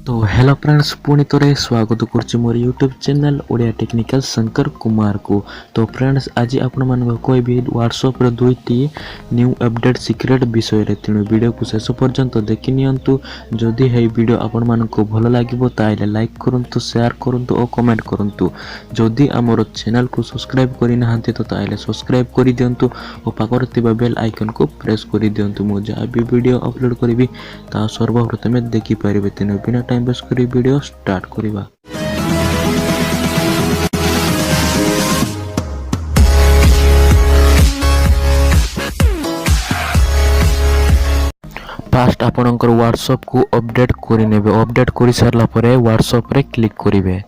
तो hello friends पुणी थे स्वागत करुच्ची मोर YouTube channel Odia technical Shankar Kumar को। तो फ्रेंड्स आज आपण मान कोई व्हाट्सएप रे दुईटी न्यू अपडेट सिक्रेट विषय रे तेणु वीडियो को शेष पर्यंत देखि नियंतु। जदि हे वीडियो आपण मान को भल लागिबो ताइले लाइक करंतु, शेयर करंतु और कमेंट करंतु। जदि हमर चैनल को सब्सक्राइब करि नाहंती तो ताइले सब्सक्राइब करि दियंतु और पाखर थिबा बेल आइकन को प्रेस करि दियंतु। मु जा भी वीडियो अपलोड करबी ता सर्वप्रथमे देखि परिबे। तेणु बिना टाइम वेस्ट करी वीडियो स्टार्ट करिबा। फास्ट आपनकर व्हाट्सएप को अपडेट करि नेबे। अपडेट करि सारला परे व्हाट्सएप रे क्लिक करिवे।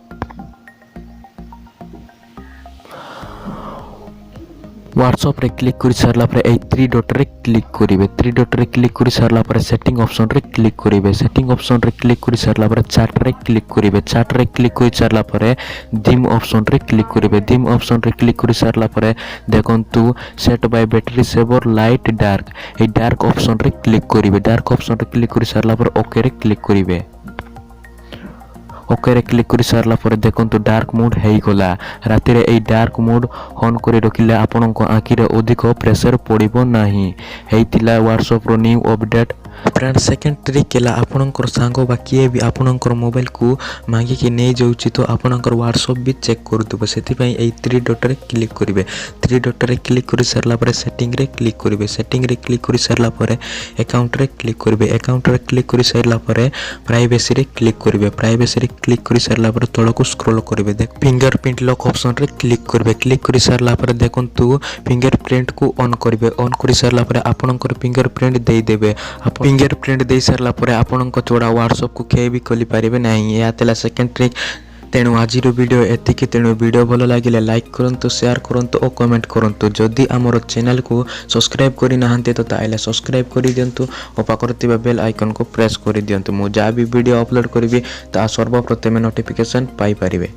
व्हाट्सएप रे क्लिक करि सारला परे ए थ्री डॉट रे क्लिक करिवे। थ्री डॉट रे क्लिक करि सारला परे सेटिंग ऑप्शन रे क्लिक करिवे। सेटिंग ऑप्शन रे क्लिक करि सारला परे चैट रे क्लिक करिवे। चैट रे क्लिक करि सारला परे डिम ऑप्शन रे क्लिक करिवे। डिम ऑप्शन रे क्लिक करि सारला परे देखंतु set by battery saver light dark ए डार्क ऑप्शन रे क्लिक करिवे। डार्क ऑप्शन रे क्लिक करि सारला परे ओके रे क्लिक करिवे। ओके रे क्लिक करि सारला परे देखंतु डार्क मोड हेई गला। राति रे ए डार्क मोड ऑन करि रखिले आपनक आखि रे अधिक प्रेशर पड़िबो नाही। हेइतिला व्हाट्सएप रो new update. Friend second trick केला आपनकर सांगो बा किए भी आपनकर मोबाइल को मांगी कि नै जाउची तो आपनकर व्हाट्सएप भी चेक कर दबो। सेति पई ए थ्री डॉट रे क्लिक करिवे। थ्री डॉट रे क्लिक करि सारला परे सेटिंग रे क्लिक करिवे। सेटिंग रे क्लिक करि सारला परे अकाउंट रे क्लिक करिवे। अकाउंट रे क्लिक करि सारला परे प्राइवेसी रे क्लिक करिवे। प्राइवेसी रे क्लिक करि सारला परे तळको स्क्रॉल करिवे। देख फिंगरप्रिंट लॉक ऑप्शन रे क्लिक करिवे। क्लिक करि सारला परे देखंतु फिंगरप्रिंट को ऑन करिवे। ऑन करि सारला परे आपनकर फिंगरप्रिंट देई देबे। फिंगरप्रिंट दे सारला परे आपनक चोड़ा व्हाट्सएप को खे भी खोली पारिबे नाही। या तेला सेकंड ट्रिक। तेणु आज वीडियो एतिकी। तेणु वीडियो भल लगे लाइक करंतु, शेयर करंतु और कमेंट करंतु। जदि आमर चैनल को सब्सक्राइब करि नाहंते तो ताइले सब्सक्राइब करि दियंतु और पाखर थिबा बेल आइकन को प्रेस करि दियंतु। मु जा भी वीडियो अपलोड करबी ता सर्वप्रथमे नोटिफिकेशन पाई पारिबे।